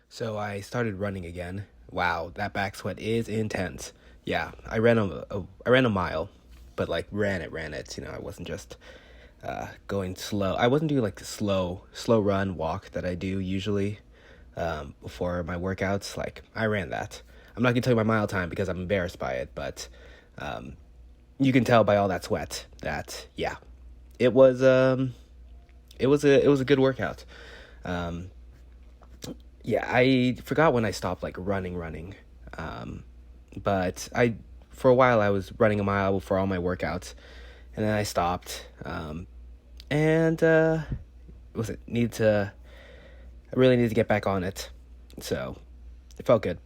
So I started running again. Wow, that back sweat is intense. Yeah, I ran a mile, but like ran it. I wasn't just going slow. I wasn't doing like the slow run walk that I do usually before my workouts. Like I ran that. I'm not gonna tell you my mile time because I'm embarrassed by it, but um, you can tell by all that sweat that yeah, it was it was a good workout. Um, yeah, I forgot when I stopped like running. Um, but I for a while I was running a mile for all my workouts, and then I stopped. And was it need to I really need to get back on it. So it felt good.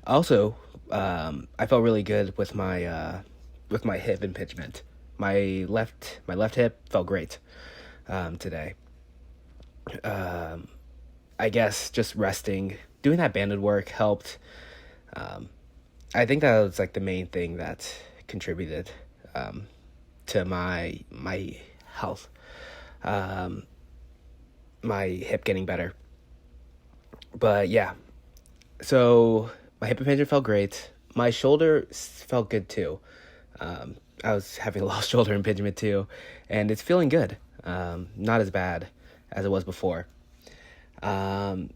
Also, I felt really good with my hip impingement. My left hip felt great today. Um, I guess just resting, doing that banded work helped. Um, I think that was like the main thing that contributed um, to my health, um, my hip getting better. But yeah, so my hip impingement felt great. My shoulder felt good too. I was having a lot of shoulder impingement too, and it's feeling good. Not as bad as it was before. Um,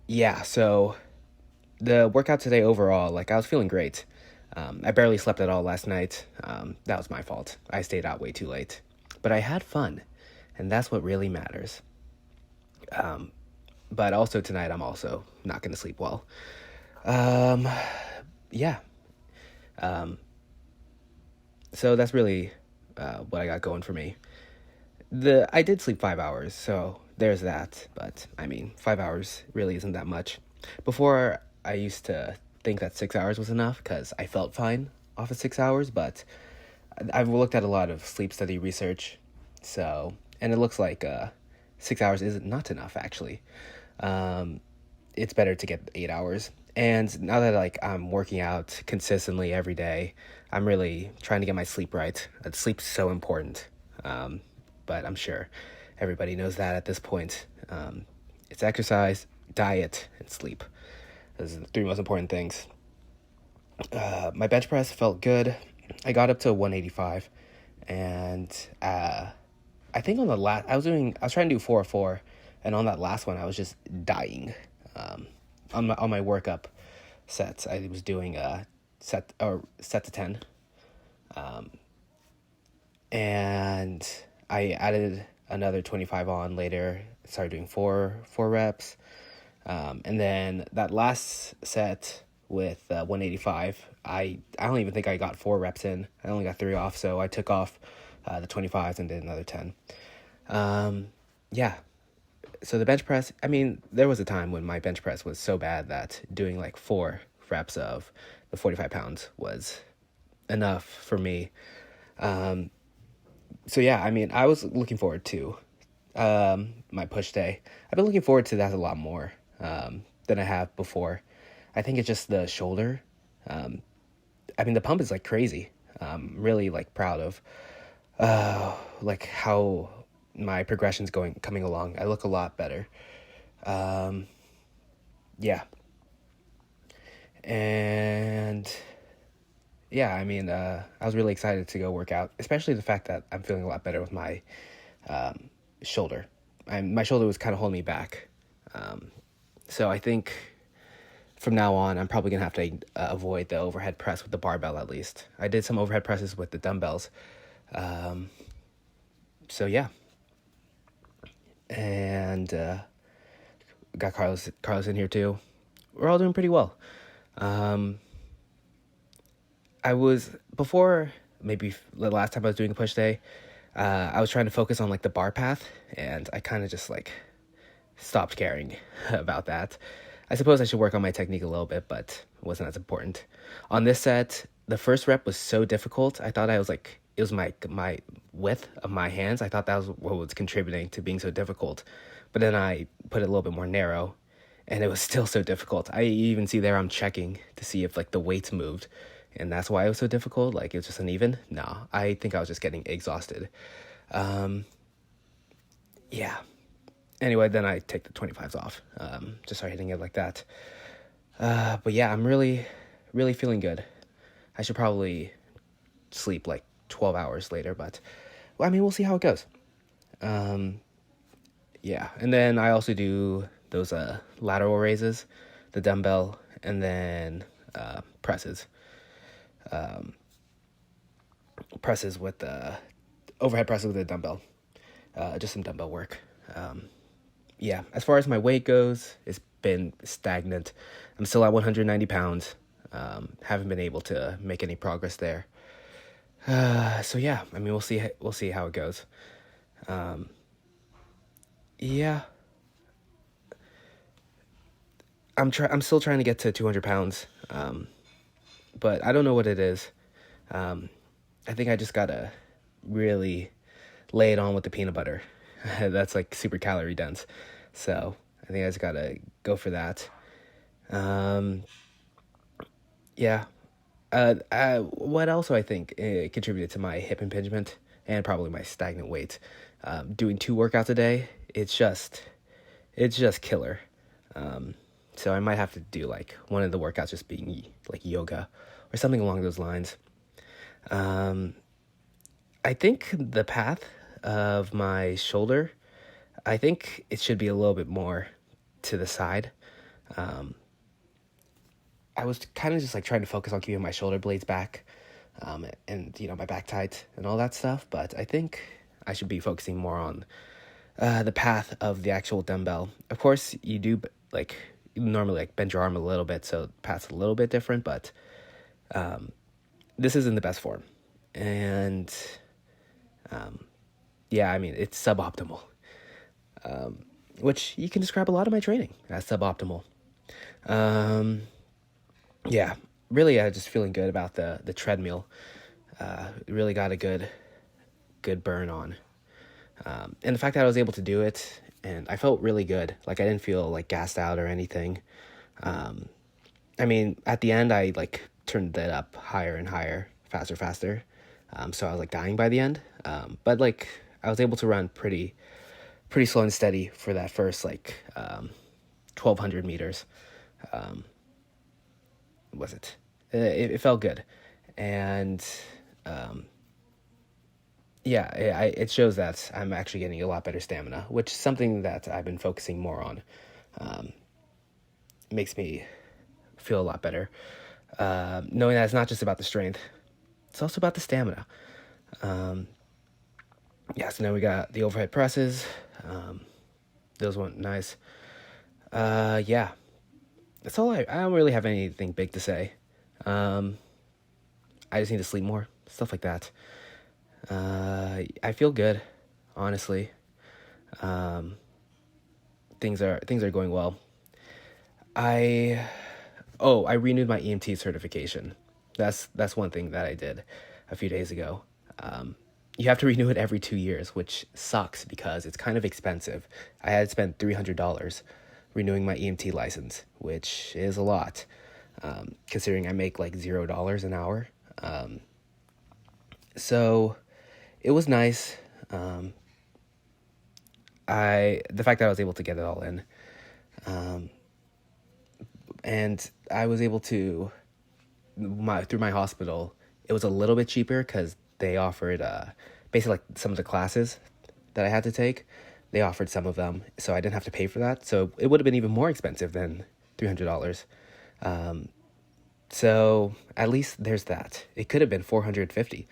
yeah, so the workout today overall, like I was feeling great. I barely slept at all last night. That was my fault. I stayed out way too late, but I had fun, and that's what really matters. Um, but also tonight, I'm also not going to sleep well. Um, yeah. Um, so that's really what I got going for me. I did sleep 5 hours, so there's that. But I mean, 5 hours really isn't that much. Before, I used to think that 6 hours was enough because I felt fine off of 6 hours. But I've looked at a lot of sleep study research, so and it looks like 6 hours isn't not enough actually. Um, it's better to get 8 hours. And now that like I'm working out consistently every day, I'm really trying to get my sleep right. Sleep's so important. Um, but I'm sure everybody knows that at this point. It's exercise, diet, and sleep. Those are the three most important things. My bench press felt good. I got up to 185, and I think on the last I was trying to do 404, and on that last one I was just dying. Um, on my workup sets, I was doing a set to 10, and I added another 25 on later. Started doing four reps, and then that last set with 185, I don't even think I got 4 reps in. I only got 3 off, so I took off the 25s and did another 10. Yeah, so the bench press, I mean, there was a time when my bench press was so bad that doing like 4 reps of the 45 pounds was enough for me. Um, so yeah, I mean, I was looking forward to my push day. I've been looking forward to that a lot more than I have before. I think it's just the shoulder. Um, I mean, the pump is like crazy. Really like proud of like how my progression's coming along. I look a lot better. Um, yeah, and yeah, I mean, I was really excited to go work out, especially the fact that I'm feeling a lot better with my shoulder. My shoulder was kind of holding me back. Um, so I think from now on, I'm probably gonna have to avoid the overhead press with the barbell at least. I did some overhead presses with the dumbbells. Um, so yeah, and got Carlos in here too. We're all doing pretty well. Um, I was before maybe the last time I was doing a push day. I was trying to focus on like the bar path, and I kind of just like stopped caring about that. I suppose I should work on my technique a little bit, but it wasn't as important. On this set, the first rep was so difficult. I thought I was like it was my width of my hands. I thought that was what was contributing to being so difficult. But then I put it a little bit more narrow, and it was still so difficult. I even see there I'm checking to see if like the weights moved, and that's why it was so difficult. Like it was just uneven. No, I think I was just getting exhausted. Um, yeah, Anyway, then I take the 25s off. Just start hitting it like that. But yeah, I'm really, really feeling good. I should probably sleep like 12 hours later, but well, I mean, we'll see how it goes. Um, yeah, and then I also do those lateral raises, the dumbbell, and then presses. Presses with the overhead presses with the dumbbell. Just some dumbbell work. Yeah, as far as my weight goes, it's been stagnant. I'm still at 190 pounds. Haven't been able to make any progress there. So yeah, I mean, we'll see how it goes. Yeah, I'm still trying to get to 200 pounds. But I don't know what it is. I think I just gotta really lay it on with the peanut butter. That's like super calorie dense. So I think I just gotta go for that. Um, yeah. What also I think contributed to my hip impingement and probably my stagnant weight. Doing 2 workouts a day, it's just killer. So I might have to do like one of the workouts just being like yoga or something along those lines. Um, I think the path of my shoulder, I think it should be a little bit more to the side. Um, I was kind of just like trying to focus on keeping my shoulder blades back, and my back tight and all that stuff. But I think I should be focusing more on the path of the actual dumbbell. Of course, you do like normally like bend your arm a little bit, so the path's a little bit different. But this is in the best form, and yeah, I mean it's suboptimal, which you can describe a lot of my training as suboptimal. Um, yeah, really, just feeling good about the treadmill. Really got a good burn on, and the fact that I was able to do it, and I felt really good. Like I didn't feel like gassed out or anything. I mean, at the end, I like turned it up higher and higher, faster. So I was like dying by the end. But like I was able to run pretty slow and steady for that first like 1,200 meters. Was it? It felt good, and yeah, it shows that I'm actually getting a lot better stamina, which is something that I've been focusing more on. Makes me feel a lot better, knowing that it's not just about the strength, it's also about the stamina. Yeah, so now we got the overhead presses. Those went nice. Yeah, that's all. I don't really have anything big to say. I just need to sleep more, stuff like that. I feel good, honestly. Things are going well. I I renewed my EMT certification. That's one thing that I did a few days ago. You have to renew it every 2 years, which sucks because it's kind of expensive. I had to spend $300 renewing my EMT license, which is a lot, considering I make like $0 an hour. So it was nice. The fact that I was able to get it all in, and I was able to through my hospital. It was a little bit cheaper because they offered basically like some of the classes that I had to take. They offered some of them, so I didn't have to pay for that. So it would have been even more expensive than $300. So at least there's that. It could have been $450.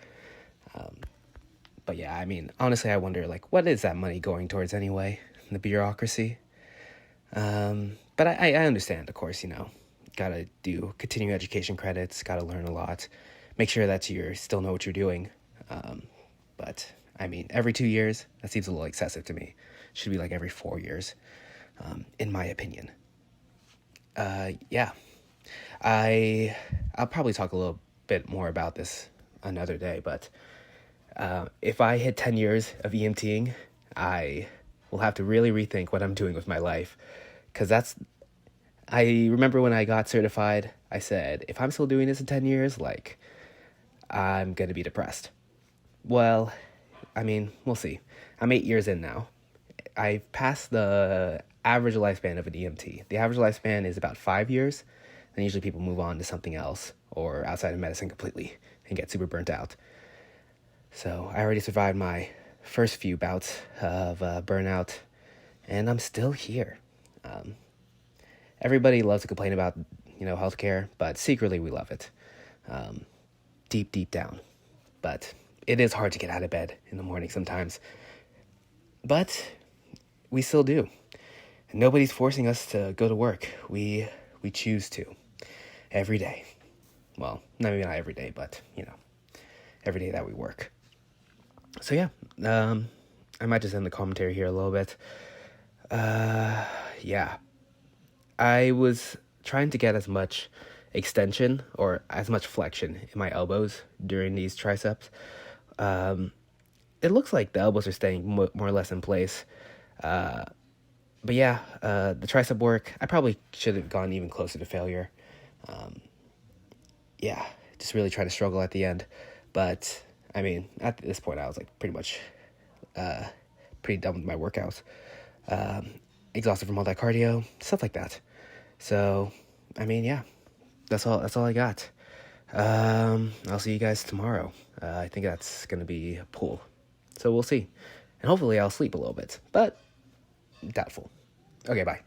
But yeah, I mean, honestly, I wonder like what is that money going towards anyway? The bureaucracy. But I understand, of course. Gotta do continuing education credits. Gotta learn a lot. Make sure that you still know what you're doing. But I mean, every 2 years, that seems a little excessive to me. Should be like every 4 years, in my opinion. Yeah, I'll probably talk a little bit more about this another day. But if I hit 10 years of EMTing, I will have to really rethink what I'm doing with my life, because I remember when I got certified, I said, if I'm still doing this in 10 years, like, I'm going to be depressed. Well, I mean, we'll see. I'm 8 years in now. I've passed the average lifespan of an EMT. The average lifespan is about 5 years. Then usually people move on to something else or outside of medicine completely and get super burnt out. So I already survived my first few bouts of burnout, and I'm still here. Um, Everybody loves to complain about, healthcare, but secretly we love it. Um, Deep, deep down. But it is hard to get out of bed in the morning sometimes. But we still do. And nobody's forcing us to go to work. We choose to every day. Well, maybe not every day, but every day that we work. So yeah, I might just end the commentary here a little bit. Yeah, I was trying to get as much extension or as much flexion in my elbows during these triceps. It looks like the elbows are staying more or less in place. But yeah, the tricep work, I probably should have gone even closer to failure. Yeah, just really try to struggle at the end. But I mean, at this point, I was like pretty much pretty done with my workouts. Exhausted from all that cardio, stuff like that. So, I mean, yeah, that's all. That's all I got. I'll see you guys tomorrow. I think that's gonna be a pool. So we'll see, and hopefully I'll sleep a little bit, but doubtful. Okay, bye.